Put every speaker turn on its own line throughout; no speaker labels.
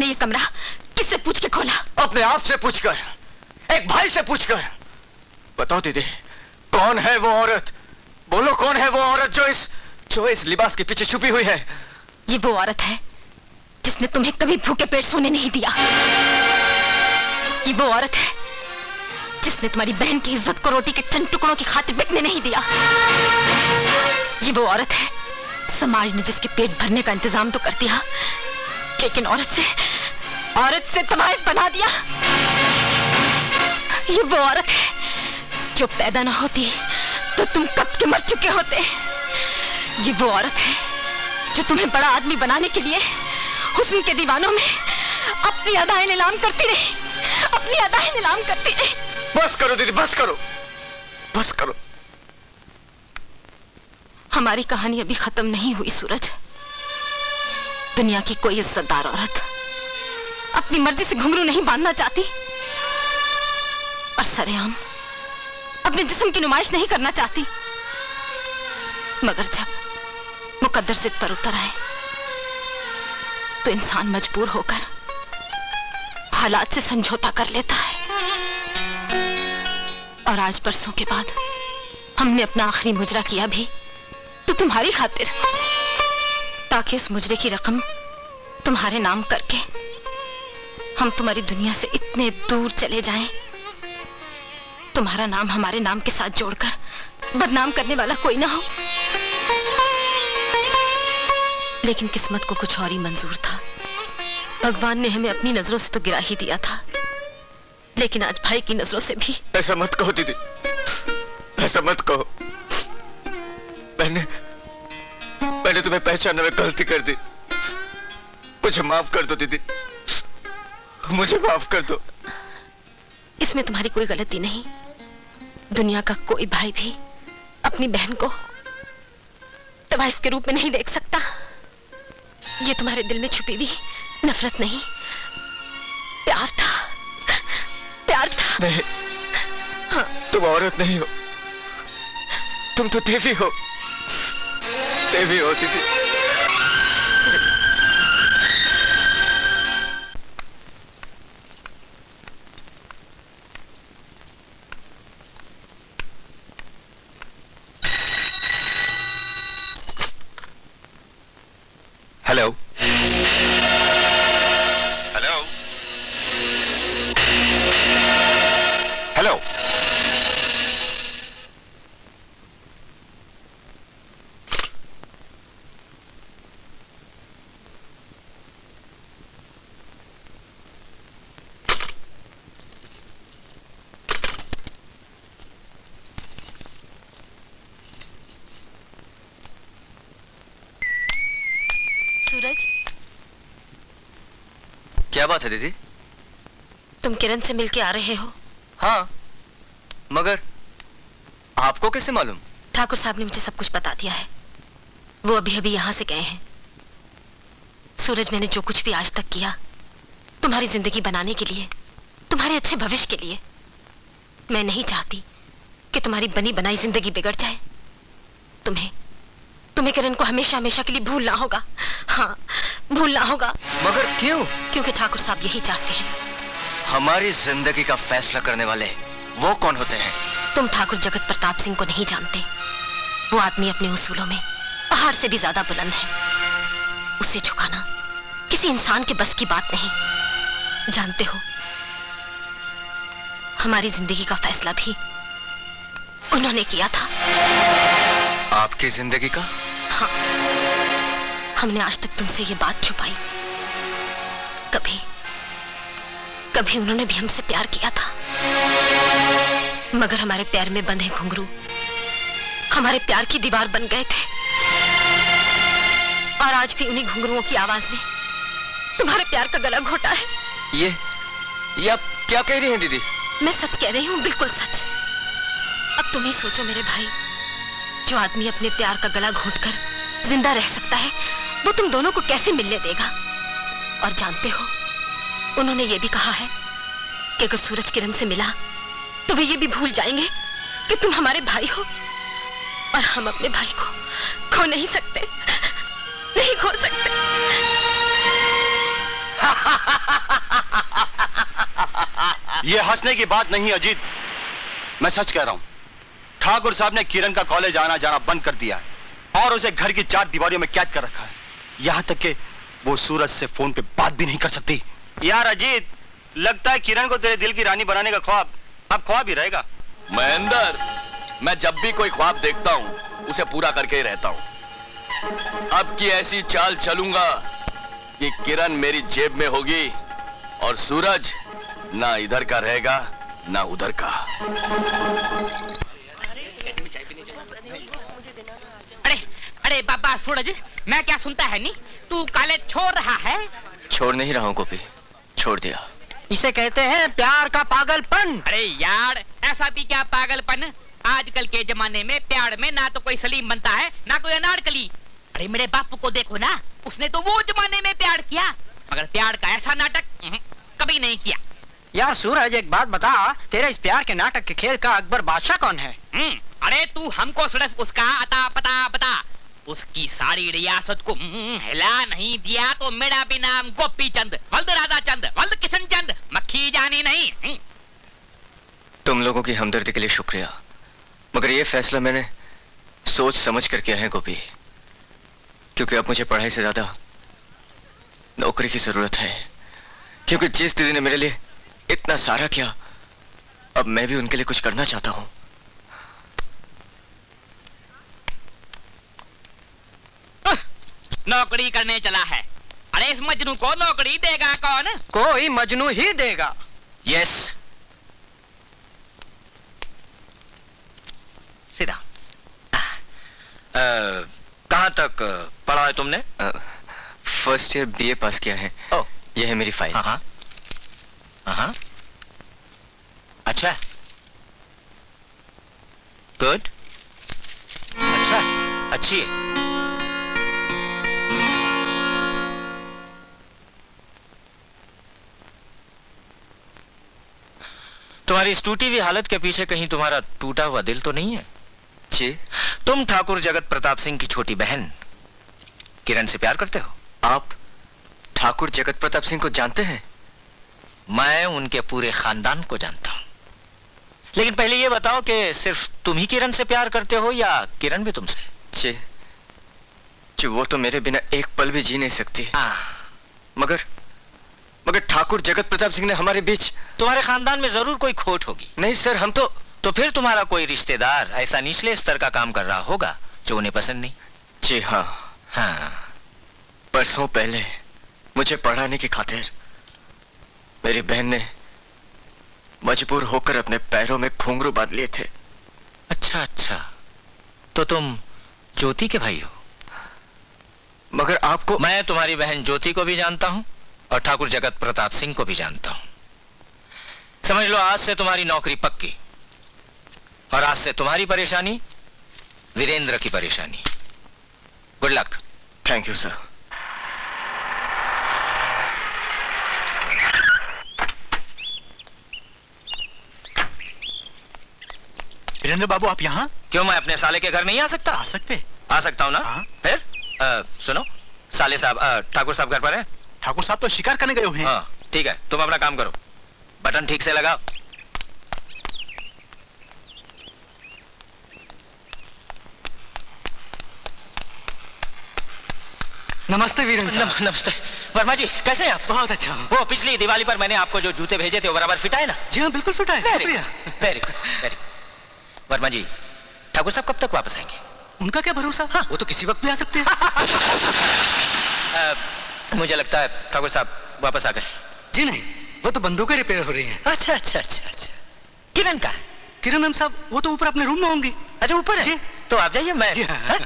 ये कमरा किससे पूछ के खोला?
अपने आप से पूछकर, एक भाई से पूछकर। बताओ दीदी, कौन है वो औरत? बोलो, कौन है वो औरत जो इस लिबास के पीछे छुपी हुई है?
ये वो औरत है जिसने तुम्हें कभी भूखे पेट सोने नहीं दिया। ये वो औरत है जिसने तुम्हारी बहन की इज्जत को रोटी के चंद टुकड़ों की खातिर बिकने नहीं दिया। ये वो औरत है समाज ने जिसके पेट भरने का इंतजाम तो कर दिया, लेकिन औरत से तबायत बना दिया। ये वो औरत है जो पैदा ना होती तो तुम कब के मर चुके होते। ये वो औरत है जो तुम्हें बड़ा आदमी बनाने के लिए हुस्न के दीवानों में अपनी अदाएं नीलाम करती रही, अपनी अदाएं नीलाम करती रही।
बस करो दीदी, बस करो, बस करो।
हमारी कहानी अभी खत्म नहीं हुई सूरज। दुनिया की कोई इज्जतदार औरत अपनी मर्जी से घुंघरू नहीं बांधना चाहती और सरेआम अपने जिस्म की नुमाइश नहीं करना चाहती, मगर जब मुकद्दर जिद पर उतर आए तो इंसान मजबूर होकर हालात से समझौता कर लेता है। और आज परसों के बाद हमने अपना आखिरी मुजरा किया भी तो तुम्हारी खातिर, ताकि उस मुजरे की रकम तुम्हारे नाम करके हम तुम्हारी दुनिया से इतने दूर चले जाएं, तुम्हारा नाम हमारे नाम के साथ जोड़कर बदनाम करने वाला कोई ना हो। लेकिन किस्मत को कुछ और ही मंजूर था। भगवान ने हमें अपनी नजरों से तो गिरा ही दिया था, लेकिन आज भाई की नजरों से भी।
ऐसा मत कहो दीदी, ऐसा मत कहो। मैंने तुम्हें पहचानने में गलती कर दी। मुझे माफ कर दो दीदी, मुझे माफ कर दो।
इसमें तुम्हारी कोई गलती नहीं। दुनिया का कोई भाई भी अपनी बहन को तवाइफ के रूप में नहीं देख सकता। ये तुम्हारे दिल में छुपी हुई नफरत नहीं, प्यार था, प्यार था।
नहीं,
हाँ।
तुम औरत नहीं हो, तुम तो देवी हो, देवी हो दीदी। Hello hello hello.
सूरज,
क्या बात है दीदी?
तुम किरण से मिलके आ रहे हो?
हाँ, मगर आपको कैसे मालूम?
ठाकुर साहब ने मुझे सब कुछ बता दिया है। वो अभी अभी यहां से गए हैं। सूरज, मैंने जो कुछ भी आज तक किया तुम्हारी जिंदगी बनाने के लिए, तुम्हारे अच्छे भविष्य के लिए। मैं नहीं चाहती कि तुम्हारी बनी बनाई जिंदगी बिगड़ जाए। तुम्हें किरण को हमेशा हमेशा के लिए भूलना होगा। हाँ, भूलना होगा।
मगर क्यों?
क्योंकि ठाकुर साहब यही चाहते हैं।
हमारी जिंदगी का फैसला करने वाले वो कौन होते हैं?
तुम ठाकुर जगत प्रताप सिंह को नहीं जानते। वो आदमी अपने उसूलों में पहाड़ से भी ज्यादा बुलंद है। उसे झुकाना किसी इंसान के बस की बात नहीं। जानते हो, हमारी जिंदगी का फैसला भी उन्होंने किया था।
आपकी जिंदगी का?
हाँ, हमने आज तक तुमसे ये बात छुपाई। कभी उन्होंने भी हमसे प्यार किया था, मगर हमारे पैर में बंधे घुंघरू हमारे प्यार की दीवार बन गए थे। और आज भी उन्हीं घुंघरुओं की आवाज ने तुम्हारे प्यार का गला घोटा है।
ये आप क्या कह रही हैं दीदी?
मैं सच कह रही हूँ, बिल्कुल सच। अब तुम ही सोचो मेरे भाई, जो आदमी अपने प्यार का गला घोटकर जिंदा रह सकता है, वो तुम दोनों को कैसे मिलने देगा? और जानते हो, उन्होंने ये भी कहा है कि अगर सूरज किरण से मिला तो वे ये भी भूल जाएंगे कि तुम हमारे भाई हो, और हम अपने भाई को खो नहीं सकते, नहीं खो सकते।
ये हंसने की बात नहीं अजीत, मैं सच कह रहा हूं। ठाकुर साहब ने किरण का कॉलेज आना जाना बंद कर दिया है और उसे घर की 4 दीवारों में कैद कर रखा है। यहां तक कि वो सूरज से फोन पे बात भी नहीं कर सकती। यार अजीत, लगता है किरण को तेरे दिल की रानी बनाने का ख्वाब अब ख्वाब ही रहेगा।
महेंद्र, मैं जब भी कोई ख्वाब देखता हूं उसे पूरा करके ही रहता हूं। अब की ऐसी चाल चलूंगा कि किरण मेरी जेब में होगी और सूरज ना इधर का रहेगा ना उधर का।
अरे अरे बाबा सूरज, मैं क्या सुनता है नी, तू कॉलेज छोड़ रहा है?
छोड़ नहीं रहा हूँ गोपी, छोड़ दिया।
इसे कहते हैं प्यार का पागलपन।
अरे यार, ऐसा भी क्या पागलपन? आजकल के जमाने में प्यार में ना तो कोई सलीम बनता है ना कोई अनारकली। अरे मेरे बापू को देखो ना, उसने तो वो जमाने में प्यार किया, मगर प्यार का ऐसा नाटक कभी नहीं किया।
यार सूरज, एक बात बता, तेरे इस प्यार के नाटक के खेल का अकबर बादशाह कौन है?
अरे तू हमको सिर्फ उसका अता पता बता। उसकी सारी रियासत को हिला नहीं दिया तो मेरा भी नाम गोपी चंद, वल्द राधा चंद, वल्द किशन चंद, मक्खी जानी नहीं।
तुम लोगों की हमदर्दी के लिए शुक्रिया, मगर ये फैसला मैंने सोच समझ कर किया है गोपी, क्योंकि अब मुझे पढ़ाई से ज्यादा नौकरी की जरूरत है। क्योंकि जिस दीदी ने मेरे लिए इतना सारा किया, अब मैं भी उनके लिए कुछ करना चाहता हूं।
नौकरी करने चला है। अरे इस मजनू को नौकरी देगा कौन?
कोई मजनू ही देगा।
यस,
सीधा। कहां तक पढ़ा है तुमने?
फर्स्ट ईयर बीए पास किया है।
ओह,
यह है मेरी फाइल।
हाँ हाँ, अच्छा, गुड, अच्छा, अच्छी है। तुम्हारी इस टूटी हुई हालत के पीछे कहीं तुम्हारा टूटा हुआ दिल तो नहीं है?
जी।
तुम ठाकुर जगत प्रताप सिंह की छोटी बहन किरण से प्यार करते हो?
आप ठाकुर जगत प्रताप सिंह को जानते हैं?
मैं उनके पूरे खानदान को जानता हूं। लेकिन पहले ये बताओ कि सिर्फ तुम ही किरण से प्यार करते हो या किरण भी तुमसे?
जी, जी, वो तो मेरे बिना एक पल भी जी नहीं सकती। मगर ठाकुर जगत प्रताप सिंह ने हमारे बीच।
तुम्हारे खानदान में जरूर कोई खोट होगी।
नहीं सर, हम
तो फिर तुम्हारा कोई रिश्तेदार ऐसा निचले स्तर का काम कर रहा होगा जो उन्हें पसंद नहीं।
जी हाँ।
हाँ,
परसों पहले मुझे पढ़ाने की खातिर मेरी बहन ने मजबूर होकर अपने पैरों में घुंघरू बांध लिए थे।
अच्छा अच्छा, तो तुम ज्योति के भाई हो?
मगर आपको।
मैं तुम्हारी बहन ज्योति को भी जानता हूं और ठाकुर जगत प्रताप सिंह को भी जानता हूं। समझ लो, आज से तुम्हारी नौकरी पक्की और आज से तुम्हारी परेशानी वीरेंद्र की परेशानी। Good luck.
Thank you sir.
Virendra Babu, आप यहाँ?
क्यों, मैं अपने साले के घर नहीं आ सकता?
आ सकते।
आ सकता हूं ना।
हाँ।
फिर सुनो, साले साहब, ठाकुर साहब घर पर है?
ठाकुर साहब तो शिकार करने गए हुए हैं।
हाँ, ठीक है, तुम अपना काम करो, बटन ठीक से लगाओ।
नमस्ते वीरेंद्र साहब।
नमस्ते वर्मा जी, कैसे हैं आप?
बहुत अच्छा हूँ।
वो पिछली दिवाली पर मैंने आपको जो जूते भेजे थे वो बराबर फिट आए ना?
जी हाँ, बिल्कुल फिट है। शुक्रिया।
Very good, very good. Verma ji, Thakur Sahab कब तक वापस आएंगे?
उनका क्या भरोसा? हाँ, वो तो किसी वक्त भी आ सकते हैं।
मुझे लगता है ठाकुर साहब वापस आ गए।
जी नहीं, वो तो बंदूकें रिपेयर हो रही हैं।
अच्छा अच्छा अच्छा अच्छा। किरण का?
किरण मैम साहब, वो तो ऊपर अपने रूम में होंगी।
अच्छा, ऊपर है?
जी।
तो आप जाइए, मैं।
जी हाँ।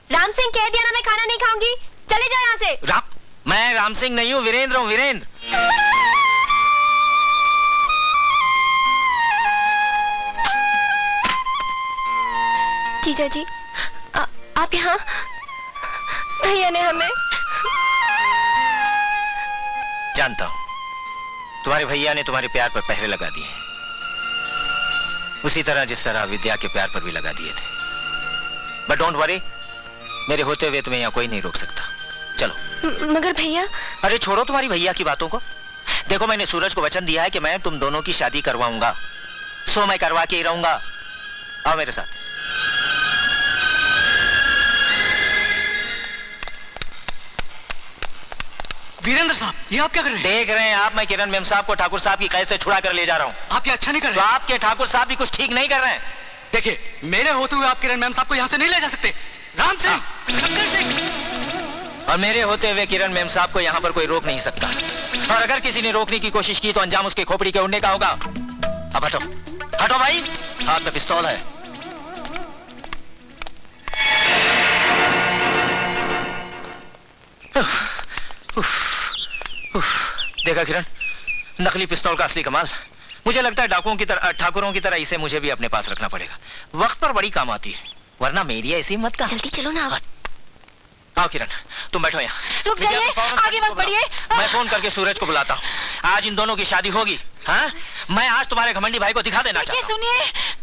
राम सिंह कह दिया ना, मैं खाना नहीं खाऊंगी, चले जाओ यहाँ से।
मैं राम सिंह नहीं हूँ, वीरेंद्र हूँ, वीरेंद्र।
जीजा जी, आप यहाँ? भैया ने हमें।
जानता हूँ, तुम्हारे भैया ने तुम्हारे प्यार पर पहरे लगा दिए हैं, उसी तरह जिस तरह विद्या के प्यार पर भी लगा दिए थे।
बट डोंट वरी, मेरे होते हुए तुम्हें यहाँ कोई नहीं रोक सकता। चलो।
मगर भैया।
अरे छोड़ो तुम्हारी भैया की बातों को। देखो, मैंने सूरज को वचन दिया है कि मैं तुम दोनों की शादी करवाऊंगा, सो मैं करवा के ही रहूंगा। आओ मेरे साथ।
वीरेंद्र साहब, ये आप क्या कर रहे हैं?
देख रहे हैं आप, मैं किरण मेम साहब को ठाकुर साहब की कैद से छुड़ा कर ले जा रहा हूँ।
आप ये अच्छा नहीं कर
तो
रहे।
आपके ठाकुर साहब भी कुछ ठीक नहीं कर रहे हैं।
देखिए, मेरे होते हुए आप किरण मैम साहब को यहाँ से नहीं ले जा सकते। राम सिंह,
और मेरे होते हुए किरण मेम साहब को यहाँ पर कोई रोक नहीं सकता, और अगर किसी ने रोकने की कोशिश की तो अंजाम उसके खोपड़ी के उड़ने का होगा। अब हटो, हटो भाई, हाथ में पिस्तौल है। देखा किरण, नकली पिस्तौल का असली कमाल। मुझे लगता है डाकुओं की तरह, ठाकुरों की तरह इसे मुझे भी अपने पास रखना पड़ेगा। वक्त पर बड़ी काम आती है, वरना मेरी ऐसी मत का।
जल्दी चलो ना।
आओ किरण, तुम बैठो यहाँ।
रुक जाइए, आगे मत बढ़िए।
मैं फोन करके सूरज को बुलाता हूँ। आज इन दोनों की शादी होगी। हाँ, मैं आज तुम्हारे घमंडी भाई को दिखा देना चाहता हूँ।
सुनिए।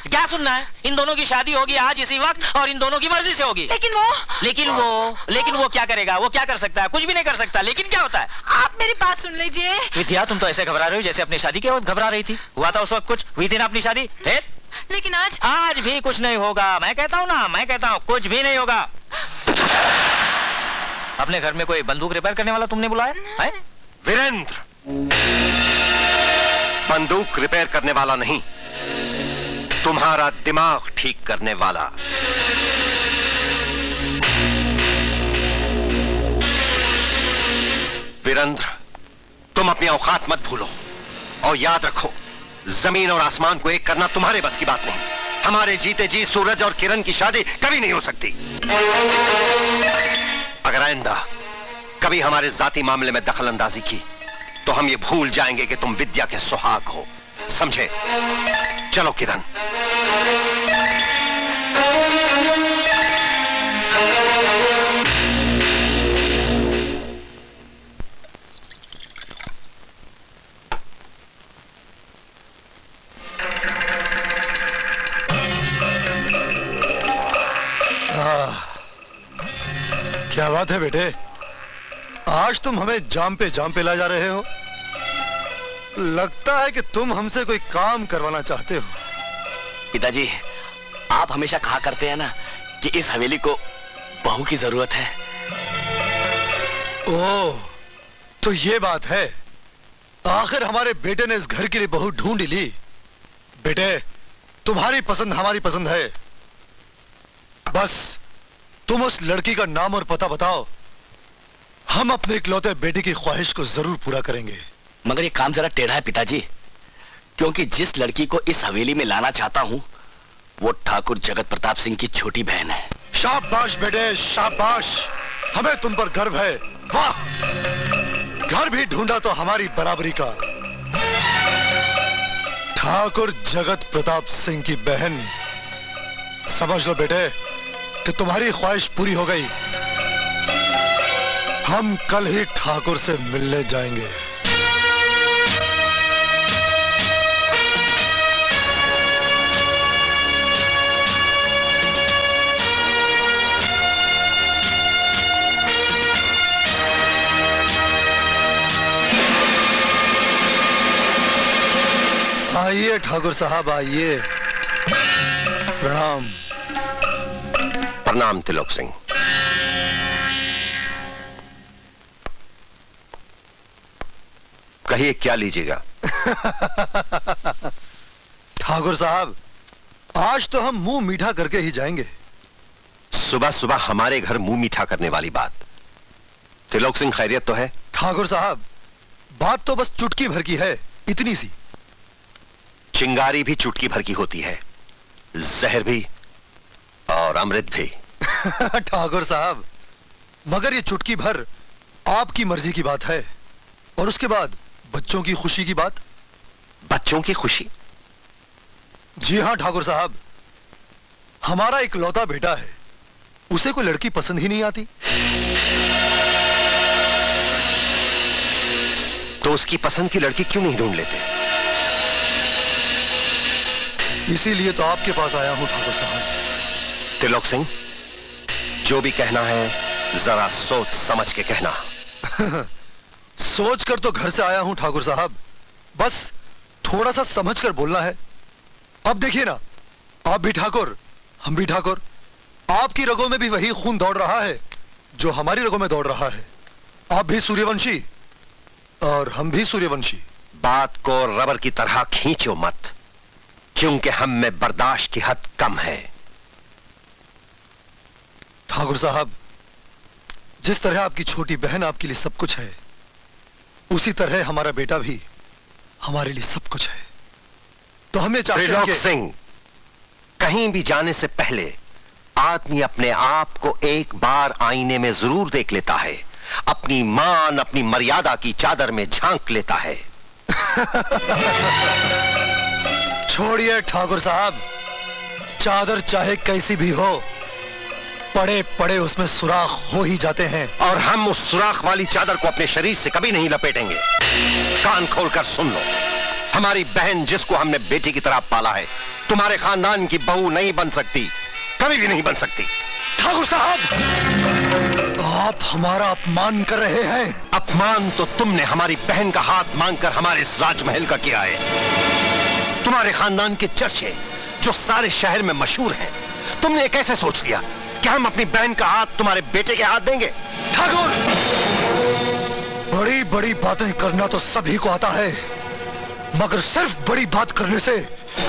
क्या सुनना है? इन दोनों की शादी होगी आज इसी वक्त, और इन दोनों की मर्जी से होगी। लेकिन वो क्या करेगा? वो क्या कर सकता है? कुछ भी नहीं कर सकता। लेकिन क्या होता है?
आप मेरी बात सुन लीजिए।
विद्या, तुम तो ऐसे घबरा रहे हो जैसे अपनी शादी के वक्त घबरा रही थी। हुआ था उस वक्त कुछ? हुई थी ना अपनी शादी?
लेकिन
आज भी कुछ नहीं होगा। मैं कहता हूँ ना, मैं कहता हूँ कुछ भी नहीं होगा। अपने घर में कोई बंदूक रिपेयर करने वाला तुमने बुलाया है?
वीरेंद्र, बंदूक रिपेयर करने वाला नहीं, तुम्हारा दिमाग ठीक करने वाला। वीरेंद्र, तुम अपनी औकात मत भूलो, और याद रखो, जमीन और आसमान को एक करना तुम्हारे बस की बात नहीं। हमारे जीते जी सूरज और किरण की शादी कभी नहीं हो सकती। अगर आइंदा कभी हमारे जाती मामले में दखल अंदाजी की तो हम ये भूल जाएंगे कि तुम विद्या के सुहाग हो, समझे? चलो किरण।
क्या बात है बेटे, आज तुम हमें जाम पे ला जा रहे हो। लगता है कि तुम हमसे कोई काम करवाना चाहते हो।
पिताजी, आप हमेशा कहा करते हैं ना कि इस हवेली को बहू की जरूरत है।
ओह, तो ये बात है। आखिर हमारे बेटे ने इस घर के लिए बहू ढूंढ ली। बेटे, तुम्हारी पसंद हमारी पसंद है। बस तुम उस लड़की का नाम और पता बताओ, हम अपने इकलौते बेटे की ख्वाहिश को जरूर पूरा करेंगे।
मगर ये काम जरा टेढ़ा है पिताजी, क्योंकि जिस लड़की को इस हवेली में लाना चाहता हूं वो ठाकुर जगत प्रताप सिंह की छोटी बहन है।
शाबाश बेटे, शाबाश, हमें तुम पर गर्व है। वाह, घर भी ढूंढा तो हमारी बराबरी का। ठाकुर जगत प्रताप सिंह की बहन। समझ लो बेटे कि तुम्हारी ख्वाहिश पूरी हो गई। हम कल ही ठाकुर से मिलने जाएंगे। आइए ठाकुर साहब, आइए। प्रणाम।
प्रणाम तिलक सिंह। कहिए क्या लीजिएगा?
ठाकुर साहब, आज तो हम मुंह मीठा करके ही जाएंगे।
सुबह सुबह हमारे घर मुंह मीठा करने वाली बात। तिलक सिंह, खैरियत तो है?
ठाकुर साहब, बात तो बस चुटकी भर की है, इतनी सी।
चिंगारी भी चुटकी भर की होती है, जहर भी और अमृत भी।
ठाकुर साहब, मगर ये चुटकी भर आपकी मर्जी की बात है, और उसके बाद बच्चों की खुशी की बात।
बच्चों की खुशी?
जी हां ठाकुर साहब, हमारा इकलौता बेटा है, उसे कोई लड़की पसंद ही नहीं आती।
तो उसकी पसंद की लड़की क्यों नहीं ढूंढ लेते?
इसीलिए तो आपके पास आया हूं ठाकुर साहब।
त्रिलोक सिंह, जो भी कहना है जरा सोच समझ के कहना।
सोच कर तो घर से आया हूं ठाकुर साहब, बस थोड़ा सा समझ कर बोलना है। अब देखिए ना, आप भी ठाकुर, हम भी ठाकुर, आपकी रगों में भी वही खून दौड़ रहा है जो हमारी रगों में दौड़ रहा है। आप भी सूर्यवंशी और हम भी सूर्यवंशी।
बात को रबर की तरह खींचो मत, क्योंकि हम में बर्दाश्त की हद कम है।
ठाकुर साहब, जिस तरह आपकी छोटी बहन आपके लिए सब कुछ है, उसी तरह हमारा बेटा भी हमारे लिए सब कुछ है। तो हमें चाहिए
त्रिलोक
कि...
सिंह, कहीं भी जाने से पहले आदमी अपने आप को एक बार आईने में जरूर देख लेता है, अपनी मान, अपनी मर्यादा की चादर में झांक लेता है।
छोड़िए ठाकुर साहब, चादर चाहे कैसी भी हो, पड़े पड़े उसमें सुराख हो ही जाते हैं।
और हम उस सुराख वाली चादर को अपने शरीर से कभी नहीं लपेटेंगे। कान खोलकर सुन लो, हमारी बहन जिसको हमने बेटी की तरह पाला है, तुम्हारे खानदान की बहू नहीं बन सकती, कभी भी नहीं बन सकती।
ठाकुर साहब, आप हमारा अपमान कर रहे हैं।
अपमान तो तुमने हमारी बहन का हाथ मांगकर हमारे इस राजमहल का किया है। तुम्हारे खानदान के चर्चे जो सारे शहर में मशहूर हैं, तुमने कैसे सोच लिया कि हम अपनी बहन का हाथ तुम्हारे बेटे के हाथ देंगे?
ठाकुर, बड़ी बड़ी बातें करना तो सभी को आता है, मगर सिर्फ बड़ी बात करने से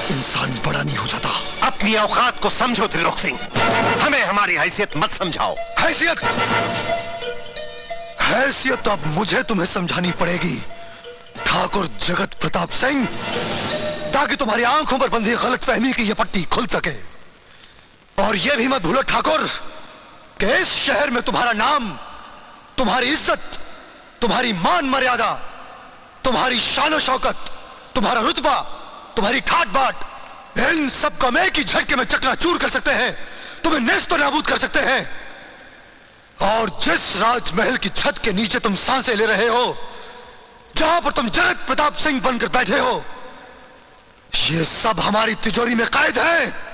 इंसान बड़ा नहीं हो जाता।
अपनी औकात को समझो त्रिलोक सिंह, हमें हमारी हैसियत मत समझाओ।
हैसियत? हैसियत तो अब मुझे तुम्हें समझानी पड़ेगी ठाकुर जगत प्रताप सिंह, ताकि तुम्हारी आंखों पर बंधी गलतफहमी की यह पट्टी खुल सके। और यह भी मत भूलो ठाकुर कि इस शहर में तुम्हारा नाम, तुम्हारी इज्जत, तुम्हारी मान मर्यादा, तुम्हारी शान शौकत, तुम्हारा रुतबा, तुम्हारी ठाट बाट, इन सब को एक ही झटके में चकनाचूर कर सकते हैं, तुम्हें नेस्त नाबूद कर सकते हैं। और जिस राजमहल की छत के नीचे तुम सांसें ले रहे हो, जहां पर तुम जगत प्रताप सिंह बनकर बैठे हो, ये सब हमारी तिजोरी में कैद है।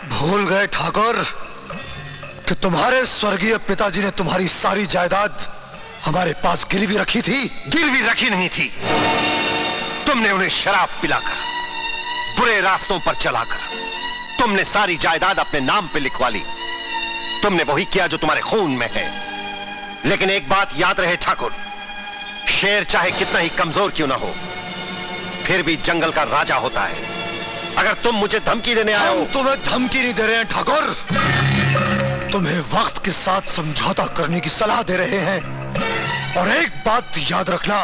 भूल गए ठाकुर कि तुम्हारे स्वर्गीय पिताजी ने तुम्हारी सारी जायदाद हमारे पास गिरवी रखी थी।
गिरवी रखी नहीं थी, तुमने उन्हें शराब पिलाकर, बुरे रास्तों पर चलाकर तुमने सारी जायदाद अपने नाम पे लिखवा ली। तुमने वही किया जो तुम्हारे खून में है। लेकिन एक बात याद रहे ठाकुर, शेर चाहे कितना ही कमजोर क्यों ना हो, फिर भी जंगल का राजा होता है। अगर तुम मुझे धमकी देने आए हो...
हम तुम्हें धमकी नहीं दे रहे हैं ठाकुर, तुम्हें वक्त के साथ समझौता करने की सलाह दे रहे हैं। और एक बात याद रखना,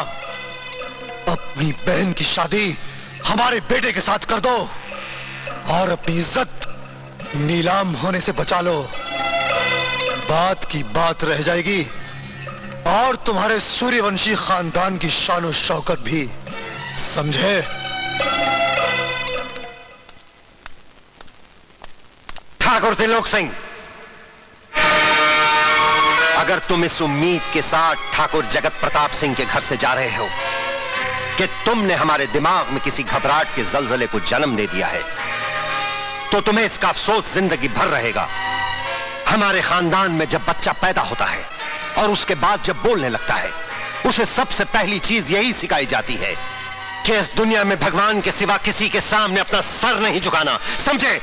अपनी बहन की शादी हमारे बेटे के साथ कर दो और अपनी इज्जत नीलाम होने से बचा लो। बात की बात रह जाएगी और तुम्हारे सूर्यवंशी खानदान की शान और शौकत भी, समझे?
ठाकुर त्रिलोक सिंह, अगर तुम इस उम्मीद के साथ ठाकुर जगत प्रताप सिंह के घर से जा रहे हो कि तुमने हमारे दिमाग में किसी घबराहट के जलजले को जन्म दे दिया है, तो तुम्हें इसका अफसोस जिंदगी भर रहेगा। हमारे खानदान में जब बच्चा पैदा होता है और उसके बाद जब बोलने लगता है, उसे सबसे पहली चीज यही सिखाई जाती है कि इस दुनिया में भगवान के सिवा किसी के सामने अपना सर नहीं झुकाना, समझे?